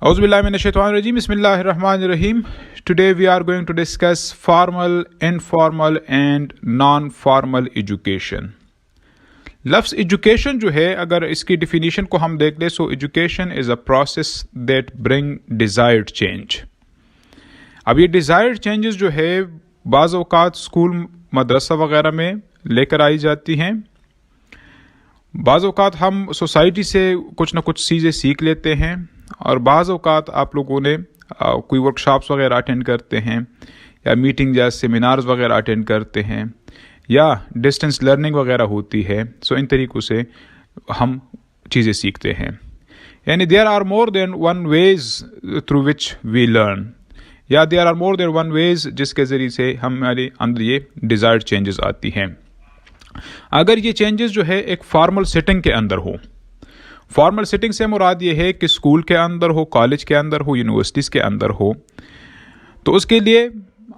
Auzubillahiminash-shaytanir-rajim. Bismillahir-rahmanir-rahim. Today we are going to discuss formal, informal and non-formal education. लफ्ज़ education जो है, अगर इसकी डिफिनीशन को हम देख लें, so education is a process that bring desired change. अब ये डिज़ायर्ड चेंजेस जो है बाज़ औक़ात स्कूल मदरसा वगैरह में लेकर आई जाती हैं. बाज़ औक़ात हम सोसाइटी से कुछ ना कुछ चीज़ें सीख लेते हैं, और बाज़ औक़ात आप लोगों ने कोई वर्कशॉप्स वगैरह अटेंड करते हैं, या मीटिंग या सेमिनार्स वगैरह अटेंड करते हैं, या डिस्टेंस लर्निंग वगैरह होती है. सो इन तरीक़ों से हम चीज़ें सीखते हैं. यानी there are more than one ways through which we learn, या there are more than one ways जिसके ज़रिए से हमारे अंदर ये डिज़ायर्ड चेंजेस आती हैं. अगर ये चेंजेस जो है एक फॉर्मल सेटिंग के अंदर हो, फॉर्मल सेटिंग से मुराद ये है कि स्कूल के अंदर हो, कॉलेज के अंदर हो, यूनिवर्सिटीज़ के अंदर हो, तो उसके लिए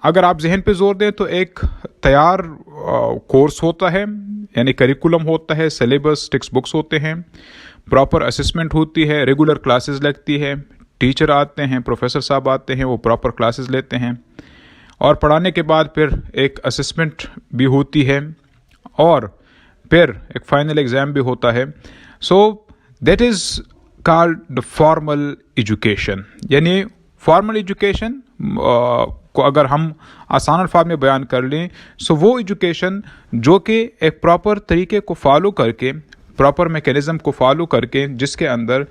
अगर आप जहन पे जोर दें तो एक तैयार कोर्स होता है, यानी करिकुलम होता है, सिलेबस, टेक्स्ट बुक्स होते हैं, प्रॉपर असेसमेंट होती है, रेगुलर क्लासेस लगती है, टीचर आते हैं, प्रोफेसर साहब आते हैं, वो प्रॉपर क्लासेस लेते हैं, और पढ़ाने के बाद फिर एक असेसमेंट भी होती है, और फिर एक फाइनल एग्ज़ाम भी होता है. सो that is called the formal education. यानी फॉर्मल एजुकेशन को अगर हम आसान अल्फाज में बयान कर लें, सो वो एजुकेशन जो कि एक प्रॉपर तरीके को फॉलो करके, प्रॉपर मैकेनिज़्म को फॉलो करके, जिसके अंदर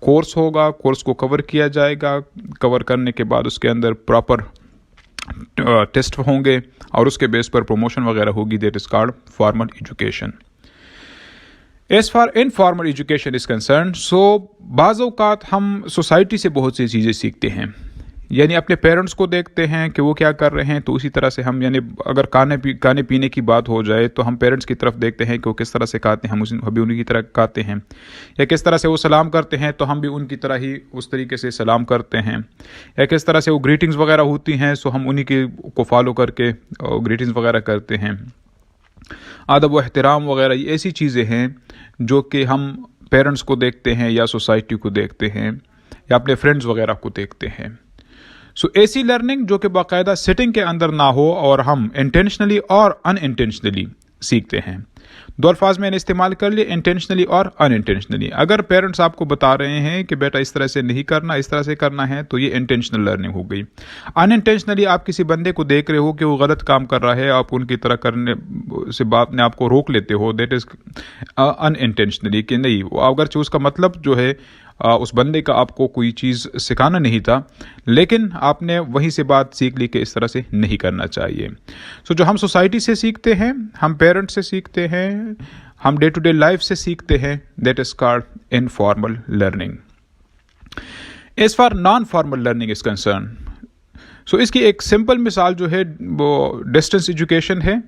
कोर्स होगा, कोर्स को कवर किया जाएगा, कवर करने के बाद उसके अंदर प्रॉपर टेस्ट होंगे और उसके बेस पर प्रमोशन वगैरह होगी. That is called formal education. As far informal education is concern, so बाज़ औक़ात हम सोसाइटी से बहुत सी चीज़ें सीखते हैं. यानी अपने पेरेंट्स को देखते हैं कि वो क्या कर रहे हैं, तो उसी तरह से हम, यानी अगर खाने पीने की बात हो जाए तो हम पेरेंट्स की तरफ देखते हैं कि वो किस तरह से खाते हैं, हम भी उन्हीं की तरह खाते हैं, या किस तरह से वो सलाम करते हैं तो हम भी उनकी तरह ही उस तरीके से सलाम करते हैं, या किस तरह से वो ग्रीटिंग्स वगैरह होती हैं, सो हम उन्हीं के को फॉलो करके ग्रीटिंग्स वगैरह करते हैं. अदब व एहतराम वगैरह ये ऐसी चीज़ें हैं जो कि हम पेरेंट्स को देखते हैं, या सोसाइटी को देखते हैं, या अपने फ्रेंड्स वगैरह को देखते हैं. सो ऐसी लर्निंग जो कि बाकायदा सेटिंग के अंदर ना हो और हम इंटेंशनली और अनइंटेंशनली सीखते हैं. दो अल्फाज मैंने इस्तेमाल कर लिए, इंटेंशनली और अनइंटेंशनली. अगर पेरेंट्स आपको बता रहे हैं कि बेटा इस तरह से नहीं करना, इस तरह से करना है, तो ये इंटेंशनल लर्निंग हो गई. अनइंटेंशनली आप किसी बंदे को देख रहे हो कि वो गलत काम कर रहा है, आप उनकी तरह करने से बात ने आपको रोक लेते हो, दैट इज़ अनइंटेंशनली. कि नहीं, अगर उसका मतलब जो है उस बंदे का आपको कोई चीज़ सिखाना नहीं था, लेकिन आपने वहीं से बात सीख ली कि इस तरह से नहीं करना चाहिए. सो जो हम सोसाइटी से सीखते हैं, हम पेरेंट्स से सीखते हैं, हम डे टू डे लाइफ से सीखते हैं, that is called informal learning. As far non formal learning is concern, so इसकी एक सिंपल मिसाल जो है वो डिस्टेंस एजुकेशन है,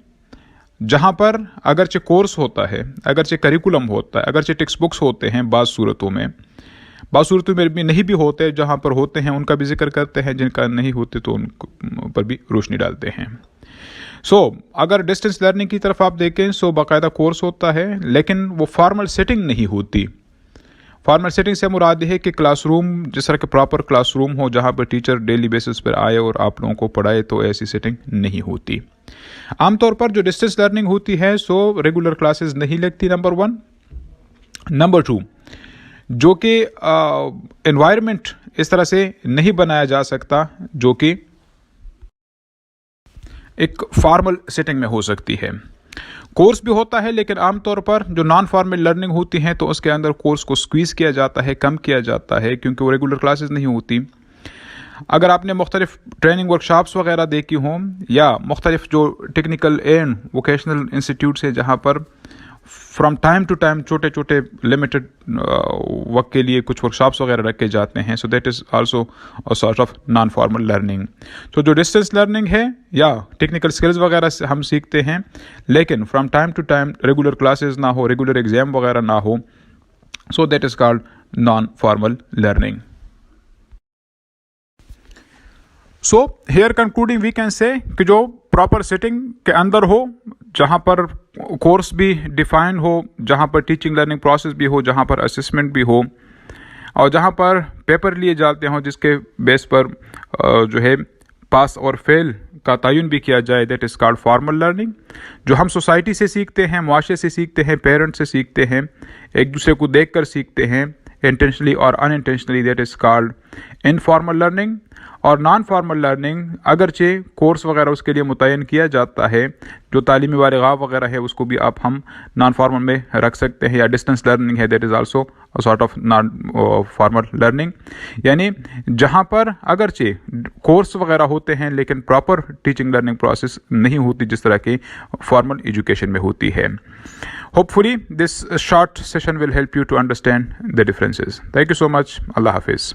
जहाँ पर अगरचे कोर्स होता है, अगरचे करिकुलम होता है, अगरचे टेक्स्ट बुक्स होते हैं, बाज़ सूरतों में भी नहीं भी होते, जहाँ पर होते हैं उनका भी जिक्र करते हैं, जिनका नहीं होते तो उन पर भी रोशनी डालते हैं. सो अगर डिस्टेंस लर्निंग की तरफ आप देखें, सो बाकायदा कोर्स होता है, लेकिन वो फॉर्मल सेटिंग नहीं होती. फॉर्मल सेटिंग से मुराद है कि क्लासरूम, जिस तरह के प्रॉपर क्लासरूम हो जहाँ पर टीचर डेली बेसिस पर आए और आप लोगों को पढ़ाए, तो ऐसी सेटिंग नहीं होती. आमतौर पर जो डिस्टेंस लर्निंग होती है, सो रेगुलर क्लासेस नहीं लगती, नंबर 1. नंबर 2, जो कि एनवायरनमेंट इस तरह से नहीं बनाया जा सकता जो कि एक फॉर्मल सेटिंग में हो सकती है. कोर्स भी होता है, लेकिन आमतौर पर जो नॉन फॉर्मल लर्निंग होती है, तो उसके अंदर कोर्स को स्क्वीज़ किया जाता है, कम किया जाता है, क्योंकि वो रेगुलर क्लासेस नहीं होती. अगर आपने मुख्तलिफ ट्रेनिंग वर्कशॉप्स वगैरह देखी हों, या मुख्तलिफ जो टेक्निकल एंड वोकेशनल इंस्टीट्यूट्स हैं, जहाँ पर फ्रॉम टाइम टू टाइम छोटे छोटे लिमिटेड वक्त के लिए कुछ वर्कशॉप्स वगैरह रखे जाते हैं, सो that is also a sort of non formal learning. तो जो डिस्टेंस लर्निंग है, या टेक्निकल स्किल्स वगैरह से हम सीखते हैं, लेकिन from time to time regular classes ना हो, रेगुलर एग्जाम वगैरह ना हो, so that is called non formal learning. So here concluding we can say कि जो प्रॉपर सेटिंग के अंदर हो, जहाँ पर कोर्स भी डिफाइन हो, जहाँ पर टीचिंग लर्निंग प्रोसेस भी हो, जहाँ पर असेसमेंट भी हो, और जहाँ पर पेपर लिए जाते हों जिसके बेस पर जो है पास और फेल का तयन भी किया जाए, that is called formal learning. जो हम सोसाइटी से सीखते हैं, मुआशरे से सीखते हैं, पेरेंट्स से सीखते हैं, एक दूसरे को देख कर सीखते हैं इंटेंशनली और unintentionally, that is called informal learning. और नॉन फॉर्मल लर्निंग अगरचे कोर्स वगैरह उसके लिए मुतयन किया जाता है, जो तालीमी वारगा वगैरह है उसको भी आप हम नॉन फॉर्मल में रख सकते हैं, या डिस्टेंस लर्निंग है, that is also a sort of non formal learning. यानी जहाँ पर अगरचे कोर्स वगैरह होते हैं लेकिन प्रॉपर टीचिंग लर्निंग प्रोसेस नहीं होती जिस तरह की फॉर्मल एजुकेशन में होती है। Hopefully this short session will help you to understand the differences. Thank you so much. Allah Hafiz.